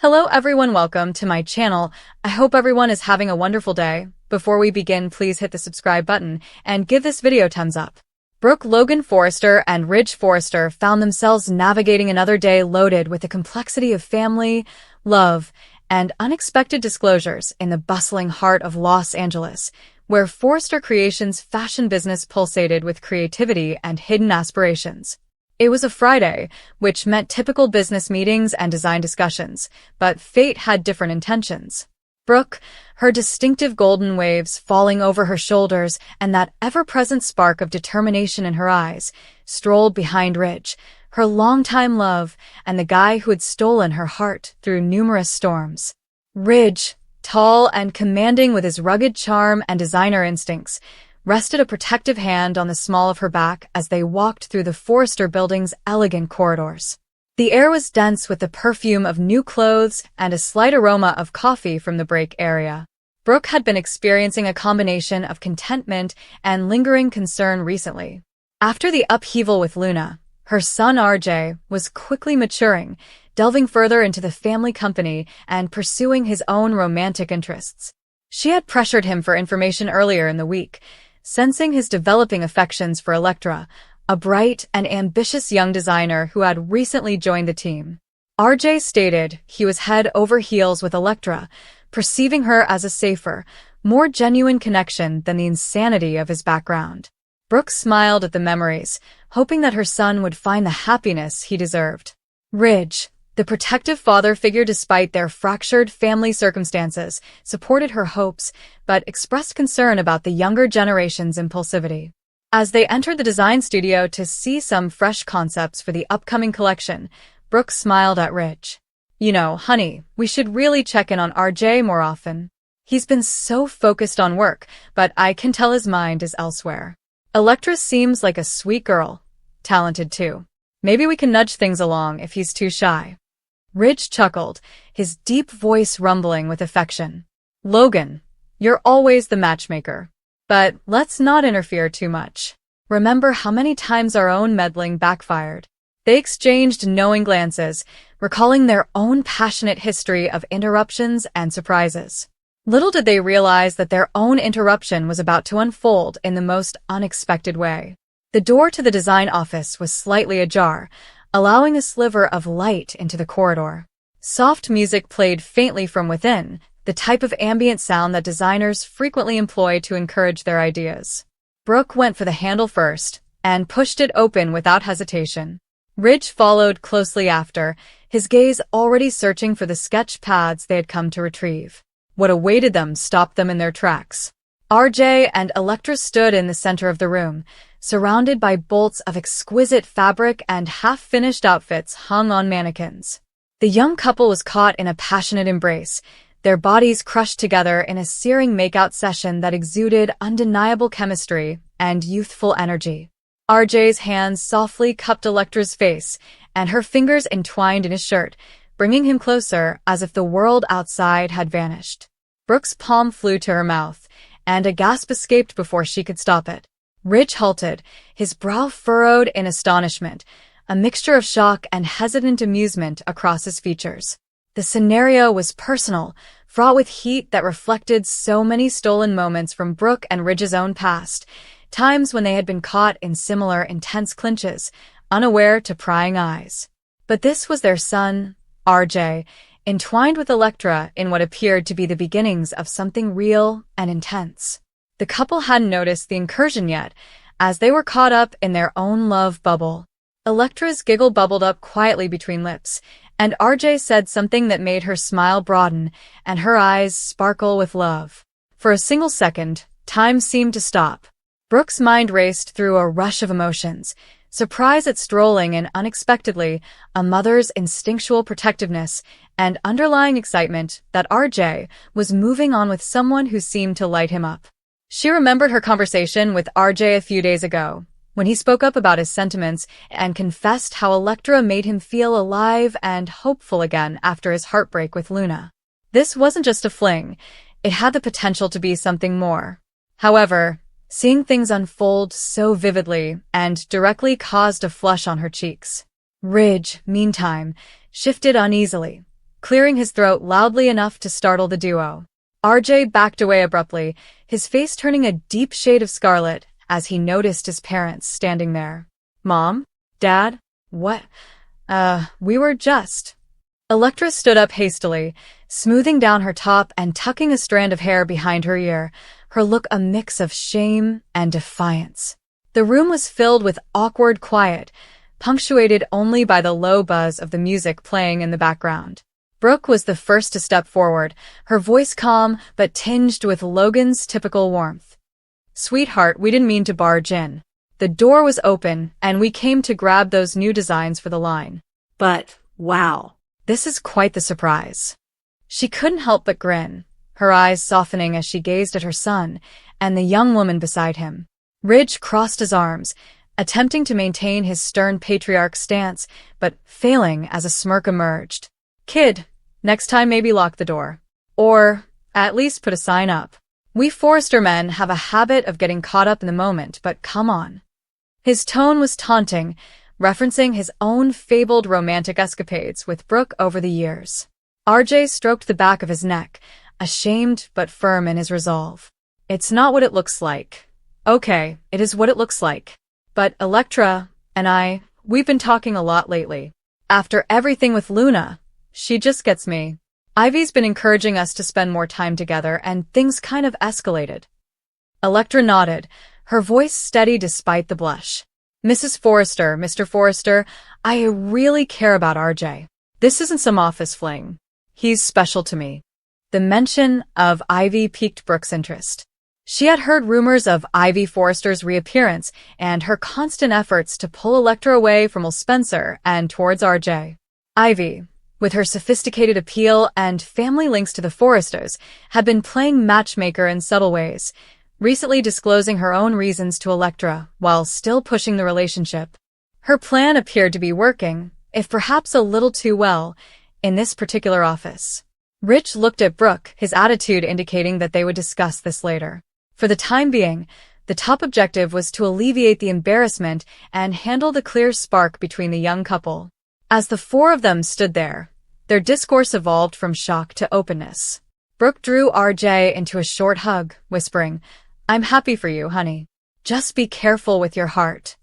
Hello everyone, welcome to my channel. I hope everyone is having a wonderful day. Before we begin, please hit the subscribe button and give this video a thumbs up. Brooke Logan Forrester and Ridge Forrester found themselves navigating another day loaded with the complexity of family, love, and unexpected disclosures in the bustling heart of Los Angeles, where Forrester Creations' fashion business pulsated with creativity and hidden aspirations. It was a Friday, which meant typical business meetings and design discussions, but fate had different intentions. Brooke, her distinctive golden waves falling over her shoulders and that ever-present spark of determination in her eyes, strolled behind Ridge, her longtime love and the guy who had stolen her heart through numerous storms. Ridge, tall and commanding with his rugged charm and designer instincts, rested a protective hand on the small of her back as they walked through the Forrester building's elegant corridors. The air was dense with the perfume of new clothes and a slight aroma of coffee from the break area. Brooke had been experiencing a combination of contentment and lingering concern recently. After the upheaval with Luna, her son RJ was quickly maturing, delving further into the family company and pursuing his own romantic interests. She had pressured him for information earlier in the week, sensing his developing affections for Electra, a bright and ambitious young designer who had recently joined the team. RJ stated he was head over heels with Electra, perceiving her as a safer, more genuine connection than the insanity of his background. Brooke smiled at the memories, hoping that her son would find the happiness he deserved. Ridge, the protective father figure despite their fractured family circumstances, supported her hopes, but expressed concern about the younger generation's impulsivity. As they entered the design studio to see some fresh concepts for the upcoming collection, Brooke smiled at Ridge. "You know, honey, we should really check in on RJ more often. He's been so focused on work, but I can tell his mind is elsewhere. Electra seems like a sweet girl, talented too. Maybe we can nudge things along if he's too shy." Ridge chuckled, his deep voice rumbling with affection. "Logan, you're always the matchmaker. But let's not interfere too much. Remember how many times our own meddling backfired." They exchanged knowing glances, recalling their own passionate history of interruptions and surprises. Little did they realize that their own interruption was about to unfold in the most unexpected way. The door to the design office was slightly ajar, allowing a sliver of light into the corridor. Soft music played faintly from within, the type of ambient sound that designers frequently employ to encourage their ideas. Brooke went for the handle first and pushed it open without hesitation. Ridge followed closely after, his gaze already searching for the sketch pads they had come to retrieve. What awaited them stopped them in their tracks. RJ and Electra stood in the center of the room, surrounded by bolts of exquisite fabric and half-finished outfits hung on mannequins. The young couple was caught in a passionate embrace, their bodies crushed together in a searing makeout session that exuded undeniable chemistry and youthful energy. RJ's hands softly cupped Electra's face, and her fingers entwined in his shirt, bringing him closer as if the world outside had vanished. Brooke's palm flew to her mouth, and a gasp escaped before she could stop it. Ridge halted, his brow furrowed in astonishment, a mixture of shock and hesitant amusement across his features. The scenario was personal, fraught with heat that reflected so many stolen moments from Brooke and Ridge's own past, times when they had been caught in similar intense clinches, unaware to prying eyes. But this was their son, RJ, entwined with Electra in what appeared to be the beginnings of something real and intense. The couple hadn't noticed the incursion yet, as they were caught up in their own love bubble. Electra's giggle bubbled up quietly between lips, and RJ said something that made her smile broaden and her eyes sparkle with love. For a single second, time seemed to stop. Brooke's mind raced through a rush of emotions, surprise at strolling in unexpectedly, a mother's instinctual protectiveness, and underlying excitement that RJ was moving on with someone who seemed to light him up. She remembered her conversation with RJ a few days ago, when he spoke up about his sentiments and confessed how Electra made him feel alive and hopeful again after his heartbreak with Luna. This wasn't just a fling, it had the potential to be something more. However, seeing things unfold so vividly and directly caused a flush on her cheeks. Ridge, meantime, shifted uneasily, clearing his throat loudly enough to startle the duo. RJ backed away abruptly, his face turning a deep shade of scarlet as he noticed his parents standing there. Mom? Dad? What? We were just... Electra stood up hastily, smoothing down her top and tucking a strand of hair behind her ear, her look a mix of shame and defiance. The room was filled with awkward quiet, punctuated only by the low buzz of the music playing in the background. Brooke was the first to step forward, her voice calm but tinged with Logan's typical warmth. "Sweetheart, we didn't mean to barge in. The door was open, and we came to grab those new designs for the line. But, wow, this is quite the surprise." She couldn't help but grin, her eyes softening as she gazed at her son and the young woman beside him. Ridge crossed his arms, attempting to maintain his stern patriarch stance, but failing as a smirk emerged. "Kid, next time maybe lock the door. Or, at least put a sign up. We Forrester men have a habit of getting caught up in the moment, but come on." His tone was taunting, referencing his own fabled romantic escapades with Brooke over the years. RJ stroked the back of his neck, ashamed but firm in his resolve. "It's not what it looks like. Okay, it is what it looks like. But Electra and we've been talking a lot lately. After everything with Luna, she just gets me. Ivy's been encouraging us to spend more time together, and things kind of escalated." Electra nodded, her voice steady despite the blush. "Mrs. Forrester, Mr. Forrester, I really care about RJ. This isn't some office fling. He's special to me." The mention of Ivy piqued Brooke's interest. She had heard rumors of Ivy Forrester's reappearance and her constant efforts to pull Electra away from Will Spencer and towards RJ. Ivy, with her sophisticated appeal and family links to the Forresters, had been playing matchmaker in subtle ways, recently disclosing her own reasons to Electra while still pushing the relationship. Her plan appeared to be working, if perhaps a little too well, in this particular office. Rich looked at Brooke, his attitude indicating that they would discuss this later. For the time being, the top objective was to alleviate the embarrassment and handle the clear spark between the young couple. As the four of them stood there, their discourse evolved from shock to openness. Brooke drew RJ into a short hug, whispering, "I'm happy for you, honey. Just be careful with your heart."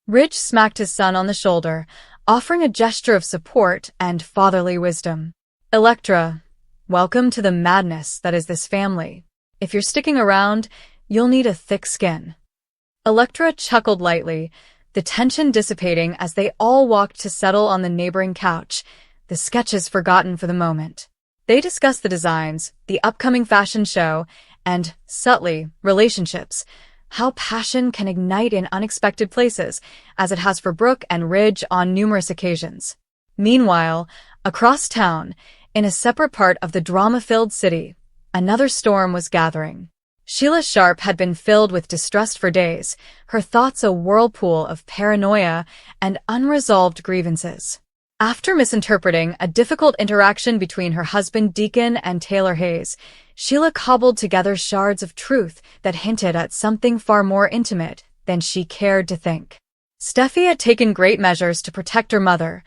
Ridge smacked his son on the shoulder, offering a gesture of support and fatherly wisdom. "Electra, welcome to the madness that is this family. If you're sticking around, you'll need a thick skin." Electra chuckled lightly, the tension dissipating as they all walked to settle on the neighboring couch, the sketches forgotten for the moment. They discussed the designs, the upcoming fashion show, and, subtly, relationships, how passion can ignite in unexpected places, as it has for Brooke and Ridge on numerous occasions. Meanwhile, across town, in a separate part of the drama-filled city, another storm was gathering. Sheila Sharp had been filled with distrust for days, her thoughts a whirlpool of paranoia and unresolved grievances. After misinterpreting a difficult interaction between her husband Deacon and Taylor Hayes, Sheila cobbled together shards of truth that hinted at something far more intimate than she cared to think. Steffi had taken great measures to protect her mother,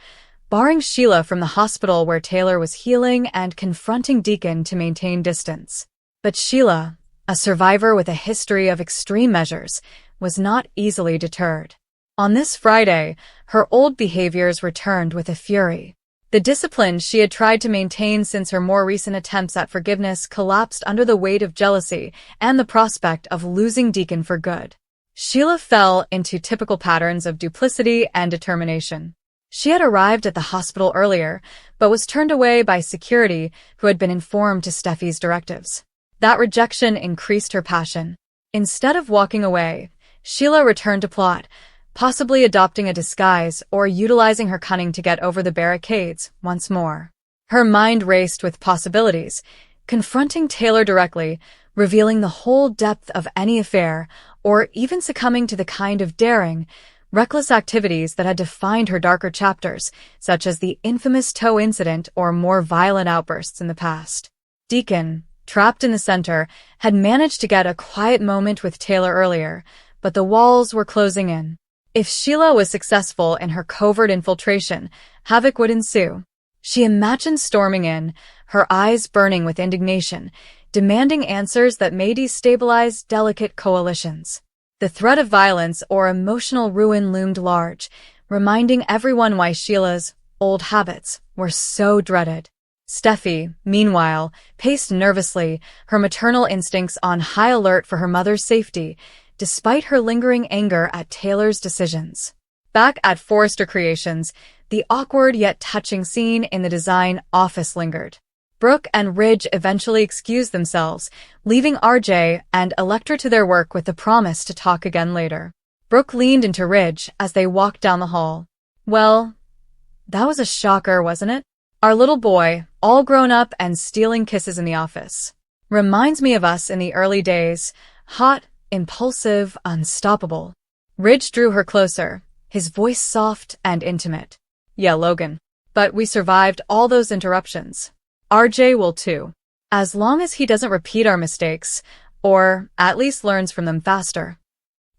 barring Sheila from the hospital where Taylor was healing and confronting Deacon to maintain distance. But Sheila, a survivor with a history of extreme measures, was not easily deterred. On this Friday, her old behaviors returned with a fury. The discipline she had tried to maintain since her more recent attempts at forgiveness collapsed under the weight of jealousy and the prospect of losing Deacon for good. Sheila fell into typical patterns of duplicity and determination. She had arrived at the hospital earlier, but was turned away by security who had been informed to Steffi's directives. That rejection increased her passion. Instead of walking away, Sheila returned to plot, possibly adopting a disguise or utilizing her cunning to get over the barricades once more. Her mind raced with possibilities, confronting Taylor directly, revealing the whole depth of any affair, or even succumbing to the kind of daring, reckless activities that had defined her darker chapters, such as the infamous toe incident or more violent outbursts in the past. Deacon, trapped in the center, had managed to get a quiet moment with Taylor earlier, but the walls were closing in. If Sheila was successful in her covert infiltration, havoc would ensue. She imagined storming in, her eyes burning with indignation, demanding answers that may destabilize delicate coalitions. The threat of violence or emotional ruin loomed large, reminding everyone why Sheila's old habits were so dreaded. Steffi, meanwhile, paced nervously, her maternal instincts on high alert for her mother's safety, despite her lingering anger at Taylor's decisions. Back at Forrester Creations, the awkward yet touching scene in the design office lingered. Brooke and Ridge eventually excused themselves, leaving RJ and Electra to their work with the promise to talk again later. Brooke leaned into Ridge as they walked down the hall. "Well, that was a shocker, wasn't it? Our little boy, all grown up and stealing kisses in the office. Reminds me of us in the early days, hot, impulsive, unstoppable." Ridge drew her closer, his voice soft and intimate. "Yeah, Logan. But we survived all those interruptions. RJ will too. As long as he doesn't repeat our mistakes, or at least learns from them faster."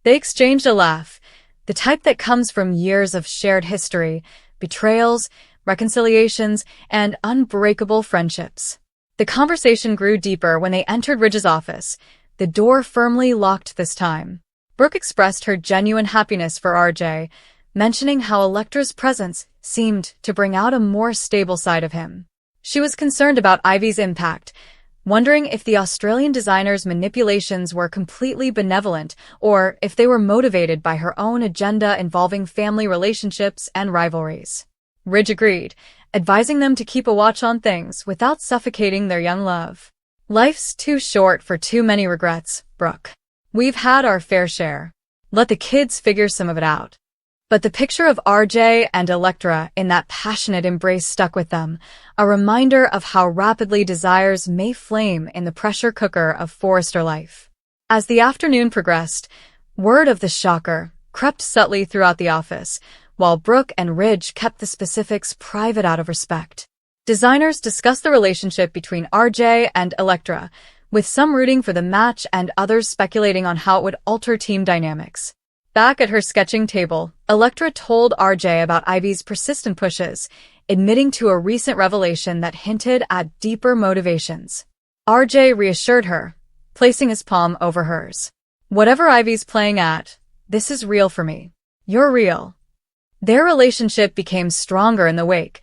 They exchanged a laugh, the type that comes from years of shared history, betrayals, reconciliations, and unbreakable friendships. The conversation grew deeper when they entered Ridge's office, the door firmly locked this time. Brooke expressed her genuine happiness for RJ, mentioning how Electra's presence seemed to bring out a more stable side of him. She was concerned about Ivy's impact, wondering if the Australian designer's manipulations were completely benevolent or if they were motivated by her own agenda involving family relationships and rivalries. Ridge agreed, advising them to keep a watch on things without suffocating their young love. "Life's too short for too many regrets, Brooke. We've had our fair share. Let the kids figure some of it out." But the picture of RJ and Electra in that passionate embrace stuck with them, a reminder of how rapidly desires may flame in the pressure cooker of Forrester life. As the afternoon progressed, word of the shocker crept subtly throughout the office, while Brooke and Ridge kept the specifics private out of respect. Designers discussed the relationship between RJ and Electra, with some rooting for the match and others speculating on how it would alter team dynamics. Back at her sketching table, Electra told RJ about Ivy's persistent pushes, admitting to a recent revelation that hinted at deeper motivations. RJ reassured her, placing his palm over hers. "Whatever Ivy's playing at, this is real for me. You're real." Their relationship became stronger in the wake,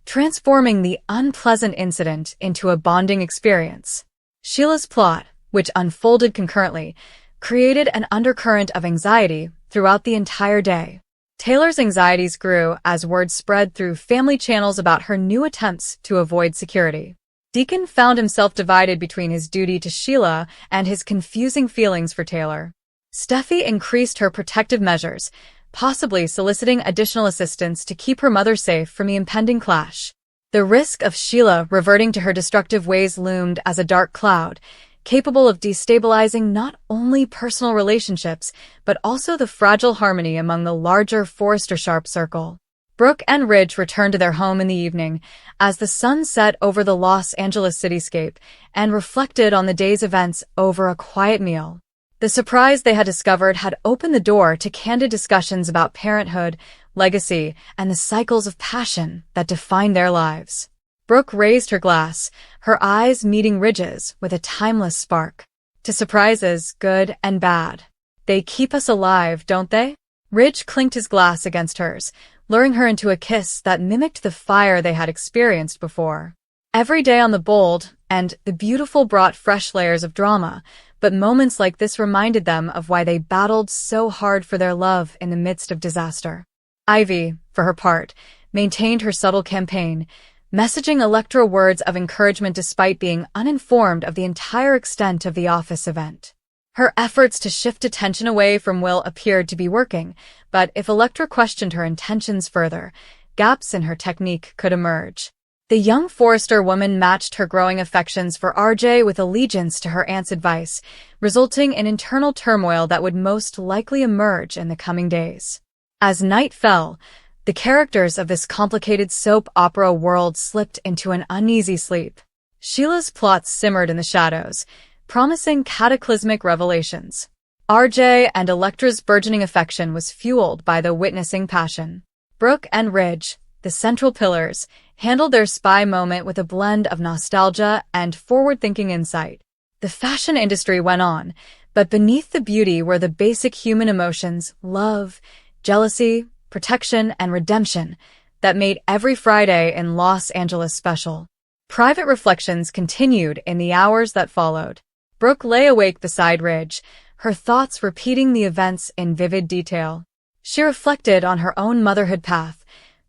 transforming the unpleasant incident into a bonding experience. Sheila's plot, which unfolded concurrently, created an undercurrent of anxiety throughout the entire day. Taylor's anxieties grew as word spread through family channels about her new attempts to avoid security. Deacon found himself divided between his duty to Sheila and his confusing feelings for Taylor. Steffi increased her protective measures, possibly soliciting additional assistance to keep her mother safe from the impending clash. The risk of Sheila reverting to her destructive ways loomed as a dark cloud, capable of destabilizing not only personal relationships, but also the fragile harmony among the larger Forrester Sharp circle. Brooke and Ridge returned to their home in the evening, as the sun set over the Los Angeles cityscape, and reflected on the day's events over a quiet meal. The surprise they had discovered had opened the door to candid discussions about parenthood, legacy, and the cycles of passion that defined their lives. Brooke raised her glass, her eyes meeting Ridge's with a timeless spark. "To surprises, good and bad. They keep us alive, don't they?" Ridge clinked his glass against hers, luring her into a kiss that mimicked the fire they had experienced before. Every day on the bold and the beautiful brought fresh layers of drama, but moments like this reminded them of why they battled so hard for their love in the midst of disaster. Ivy, for her part, maintained her subtle campaign, messaging Electra words of encouragement despite being uninformed of the entire extent of the office event. Her efforts to shift attention away from Will appeared to be working, but if Electra questioned her intentions further, gaps in her technique could emerge. The young Forrester woman matched her growing affections for RJ with allegiance to her aunt's advice, resulting in internal turmoil that would most likely emerge in the coming days. As night fell, the characters of this complicated soap opera world slipped into an uneasy sleep. Sheila's plots simmered in the shadows, promising cataclysmic revelations. RJ and Electra's burgeoning affection was fueled by the witnessing passion. Brooke and Ridge, the central pillars, handled their spy moment with a blend of nostalgia and forward-thinking insight. The fashion industry went on, but beneath the beauty were the basic human emotions, love, jealousy, protection, and redemption that made every Friday in Los Angeles special. Private reflections continued in the hours that followed. Brooke lay awake beside Ridge, her thoughts repeating the events in vivid detail. She reflected on her own motherhood path,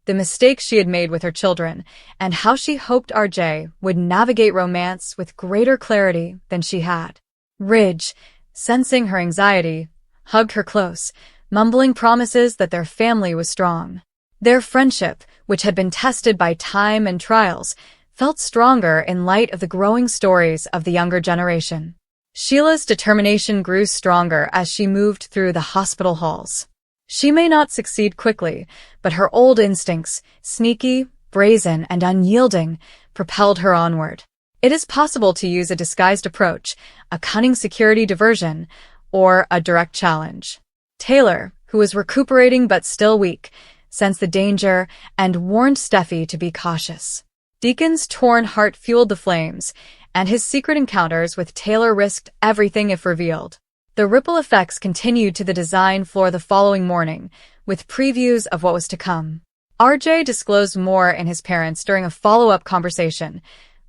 the mistakes she had made with her children, and how she hoped RJ would navigate romance with greater clarity than she had. Ridge, sensing her anxiety, hugged her close, mumbling promises that their family was strong. Their friendship, which had been tested by time and trials, felt stronger in light of the growing stories of the younger generation. Sheila's determination grew stronger as she moved through the hospital halls. She may not succeed quickly, but her old instincts, sneaky, brazen, and unyielding, propelled her onward. It is possible to use a disguised approach, a cunning security diversion, or a direct challenge. Taylor, who was recuperating but still weak, sensed the danger and warned Steffi to be cautious. Deacon's torn heart fueled the flames, and his secret encounters with Taylor risked everything if revealed. The ripple effects continued to the design floor the following morning, with previews of what was to come. RJ disclosed more in his parents during a follow-up conversation,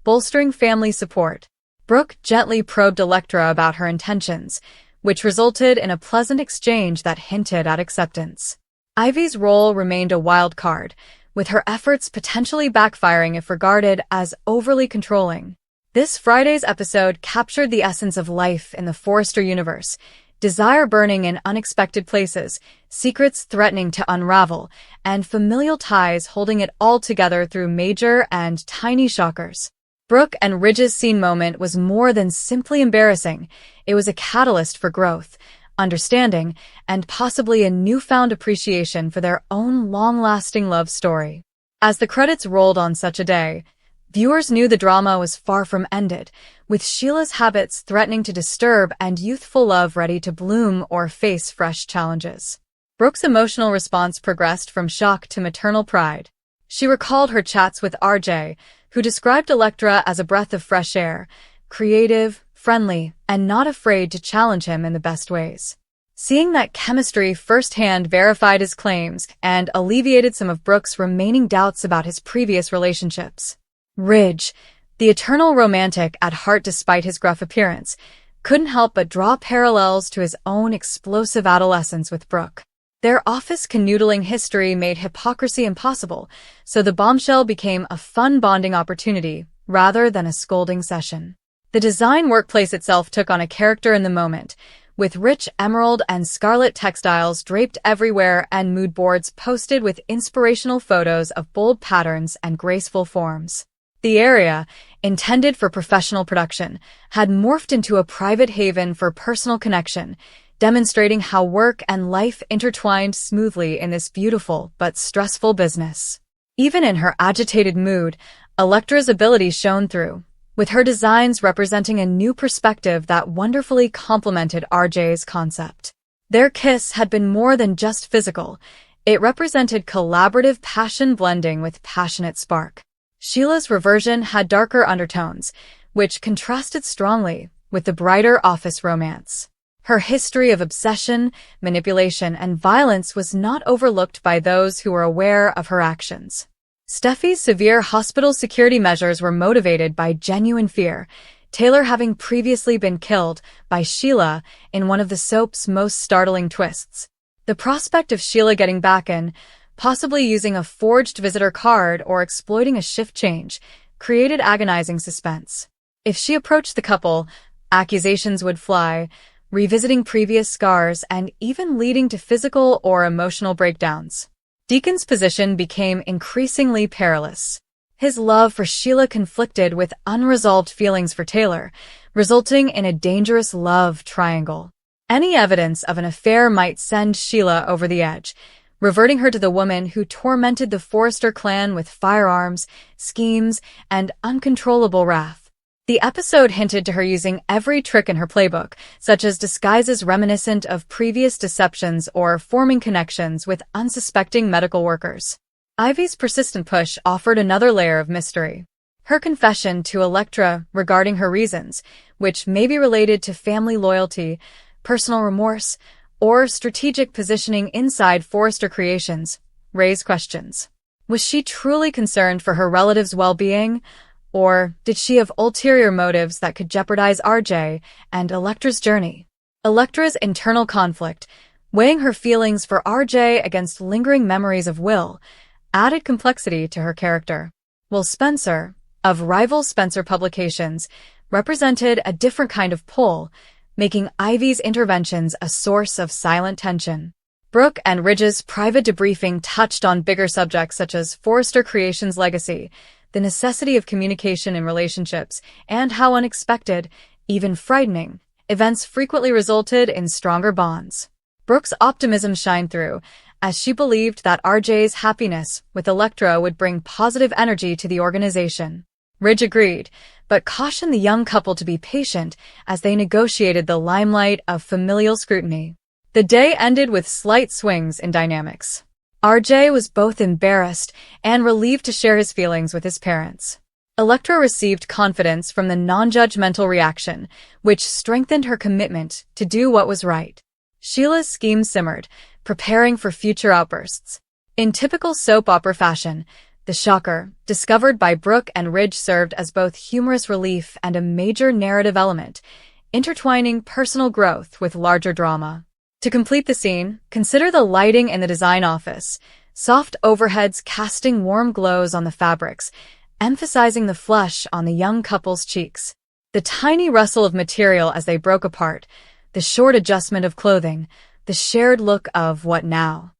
bolstering family support. Brooke gently probed Electra about her intentions, which resulted in a pleasant exchange that hinted at acceptance. Ivy's role remained a wild card, with her efforts potentially backfiring if regarded as overly controlling. This Friday's episode captured the essence of life in the Forrester universe, desire burning in unexpected places, secrets threatening to unravel, and familial ties holding it all together through major and tiny shockers. Brooke and Ridge's scene moment was more than simply embarrassing. It was a catalyst for growth, understanding, and possibly a newfound appreciation for their own long-lasting love story. As the credits rolled on such a day, viewers knew the drama was far from ended, with Sheila's habits threatening to disturb and youthful love ready to bloom or face fresh challenges. Brooke's emotional response progressed from shock to maternal pride. She recalled her chats with RJ, who described Electra as a breath of fresh air, creative, friendly, and not afraid to challenge him in the best ways. Seeing that chemistry firsthand verified his claims and alleviated some of Brooke's remaining doubts about his previous relationships. Ridge, the eternal romantic at heart despite his gruff appearance, couldn't help but draw parallels to his own explosive adolescence with Brooke. Their office canoodling history made hypocrisy impossible, so the bombshell became a fun bonding opportunity rather than a scolding session. The design workplace itself took on a character in the moment, with rich emerald and scarlet textiles draped everywhere and mood boards posted with inspirational photos of bold patterns and graceful forms. The area, intended for professional production, had morphed into a private haven for personal connection, demonstrating how work and life intertwined smoothly in this beautiful but stressful business. Even in her agitated mood, Electra's ability shone through, with her designs representing a new perspective that wonderfully complemented RJ's concept. Their kiss had been more than just physical. It represented collaborative passion blending with passionate spark. Sheila's reversion had darker undertones, which contrasted strongly with the brighter office romance. Her history of obsession, manipulation, and violence was not overlooked by those who were aware of her actions. Steffi's severe hospital security measures were motivated by genuine fear, Taylor having previously been killed by Sheila in one of the soap's most startling twists. The prospect of Sheila getting back in, possibly using a forged visitor card or exploiting a shift change, created agonizing suspense. If she approached the couple, accusations would fly, revisiting previous scars and even leading to physical or emotional breakdowns. Deacon's position became increasingly perilous. His love for Sheila conflicted with unresolved feelings for Taylor, resulting in a dangerous love triangle. Any evidence of an affair might send Sheila over the edge, reverting her to the woman who tormented the Forrester clan with firearms, schemes, and uncontrollable wrath. The episode hinted to her using every trick in her playbook, such as disguises reminiscent of previous deceptions or forming connections with unsuspecting medical workers. Ivy's persistent push offered another layer of mystery. Her confession to Elektra regarding her reasons, which may be related to family loyalty, personal remorse, or strategic positioning inside Forrester Creations, raised questions. Was she truly concerned for her relatives' well-being, or did she have ulterior motives that could jeopardize RJ and Elektra's journey? Elektra's internal conflict, weighing her feelings for RJ against lingering memories of Will, added complexity to her character. Will Spencer, of rival Spencer Publications, represented a different kind of pull, making Ivy's interventions a source of silent tension. Brooke and Ridge's private debriefing touched on bigger subjects such as Forrester Creations' legacy, the necessity of communication in relationships, and how unexpected, even frightening, events frequently resulted in stronger bonds. Brooke's optimism shined through, as she believed that RJ's happiness with Elektra would bring positive energy to the organization. Ridge agreed, but cautioned the young couple to be patient as they negotiated the limelight of familial scrutiny. The day ended with slight swings in dynamics. RJ was both embarrassed and relieved to share his feelings with his parents. Elektra received confidence from the non-judgmental reaction, which strengthened her commitment to do what was right. Sheila's scheme simmered, preparing for future outbursts. In typical soap opera fashion, the shocker, discovered by Brooke and Ridge, served as both humorous relief and a major narrative element, intertwining personal growth with larger drama. To complete the scene, consider the lighting in the design office, soft overheads casting warm glows on the fabrics, emphasizing the flush on the young couple's cheeks. The tiny rustle of material as they broke apart, the short adjustment of clothing, the shared look of what now.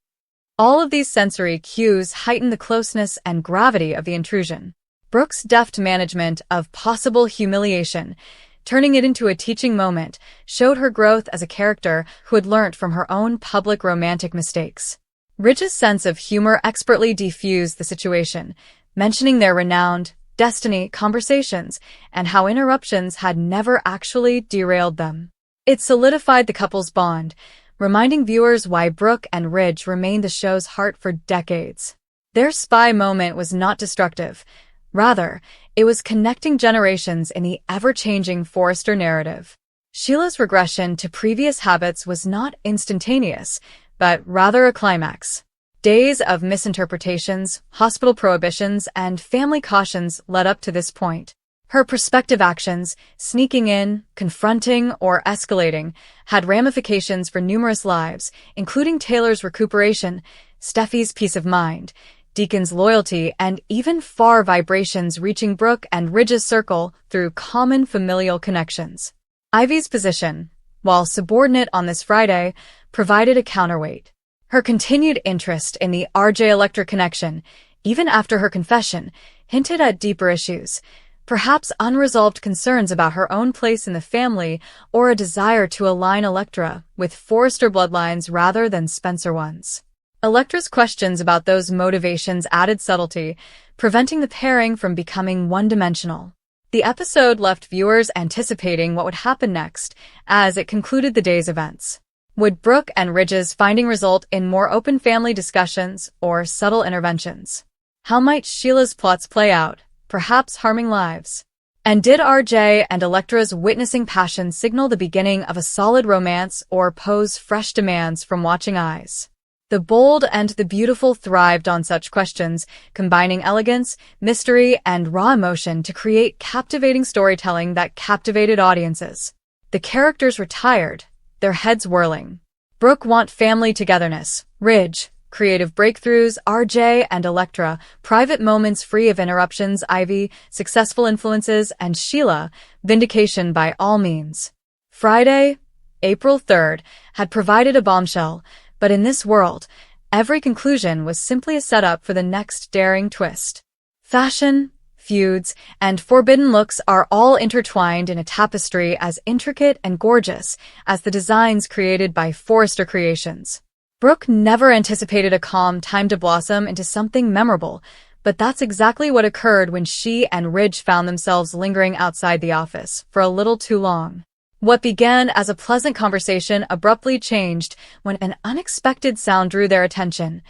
All of these sensory cues heightened the closeness and gravity of the intrusion. Brooke's deft management of possible humiliation, turning it into a teaching moment, showed her growth as a character who had learnt from her own public romantic mistakes. Ridge's sense of humor expertly defused the situation, mentioning their renowned Destiny conversations and how interruptions had never actually derailed them. It solidified the couple's bond, reminding viewers why Brooke and Ridge remained the show's heart for decades. Their spy moment was not destructive. Rather, it was connecting generations in the ever-changing Forrester narrative. Sheila's regression to previous habits was not instantaneous, but rather a climax. Days of misinterpretations, hospital prohibitions, and family cautions led up to this point. Her prospective actions, sneaking in, confronting, or escalating, had ramifications for numerous lives, including Taylor's recuperation, Steffi's peace of mind, Deacon's loyalty, and even far vibrations reaching Brooke and Ridge's circle through common familial connections. Ivy's position, while subordinate on this Friday, provided a counterweight. Her continued interest in the RJ-Elektra connection, even after her confession, hinted at deeper issues, perhaps unresolved concerns about her own place in the family or a desire to align Elektra with Forrester bloodlines rather than Spencer ones. Elektra's questions about those motivations added subtlety, preventing the pairing from becoming one-dimensional. The episode left viewers anticipating what would happen next as it concluded the day's events. Would Brooke and Ridge's finding result in more open family discussions or subtle interventions? How might Sheila's plots play out, perhaps harming lives? And did RJ and Elektra's witnessing passion signal the beginning of a solid romance or pose fresh demands from watching eyes? The bold and the beautiful thrived on such questions, combining elegance, mystery, and raw emotion to create captivating storytelling that captivated audiences. The characters were tired, their heads whirling. Brooke want family togetherness, Ridge, creative breakthroughs, RJ and Elektra, private moments free of interruptions, Ivy, successful influences, and Sheila, vindication by all means. Friday, April 3rd, had provided a bombshell, but in this world, every conclusion was simply a setup for the next daring twist. Fashion, feuds, and forbidden looks are all intertwined in a tapestry as intricate and gorgeous as the designs created by Forrester Creations. Brooke never anticipated a calm time to blossom into something memorable, but that's exactly what occurred when she and Ridge found themselves lingering outside the office for a little too long. What began as a pleasant conversation abruptly changed when an unexpected sound drew their attention.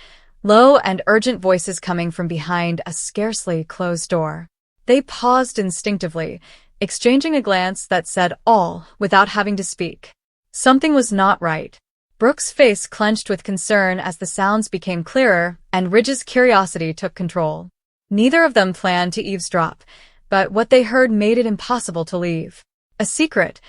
low and urgent voices coming from behind a scarcely closed door. They paused instinctively, exchanging a glance that said all without having to speak. Something was not right. Brooke's face clenched with concern as the sounds became clearer, and Ridge's curiosity took control. Neither of them planned to eavesdrop, but what they heard made it impossible to leave. A secret,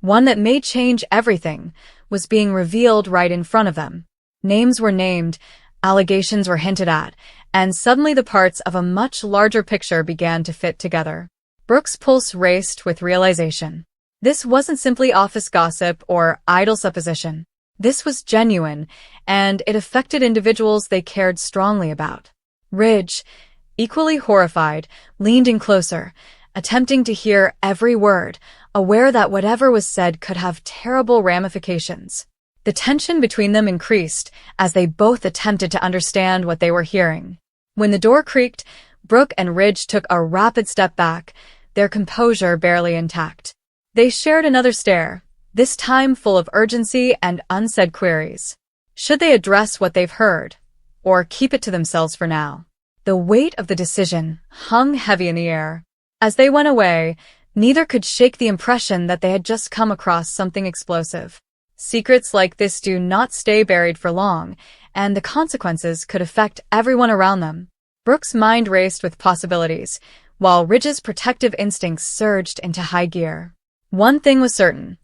one that may change everything, was being revealed right in front of them. Names were named, allegations were hinted at, and suddenly the parts of a much larger picture began to fit together. Brooke's pulse raced with realization. This wasn't simply office gossip or idle supposition. This was genuine, and it affected individuals they cared strongly about. Ridge, equally horrified, leaned in closer, attempting to hear every word, aware that whatever was said could have terrible ramifications. The tension between them increased as they both attempted to understand what they were hearing. When the door creaked, Brooke and Ridge took a rapid step back, their composure barely intact. They shared another stare, this time full of urgency and unsaid queries. Should they address what they've heard, or keep it to themselves for now? The weight of the decision hung heavy in the air. As they went away, neither could shake the impression that they had just come across something explosive. Secrets like this do not stay buried for long, and the consequences could affect everyone around them. Brooke's mind raced with possibilities, while Ridge's protective instincts surged into high gear. One thing was certain.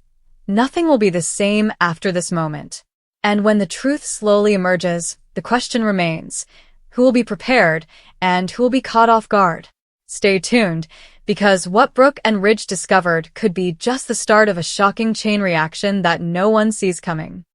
Nothing will be the same after this moment. And when the truth slowly emerges, the question remains, who will be prepared and who will be caught off guard? Stay tuned, because what Brooke and Ridge discovered could be just the start of a shocking chain reaction that no one sees coming.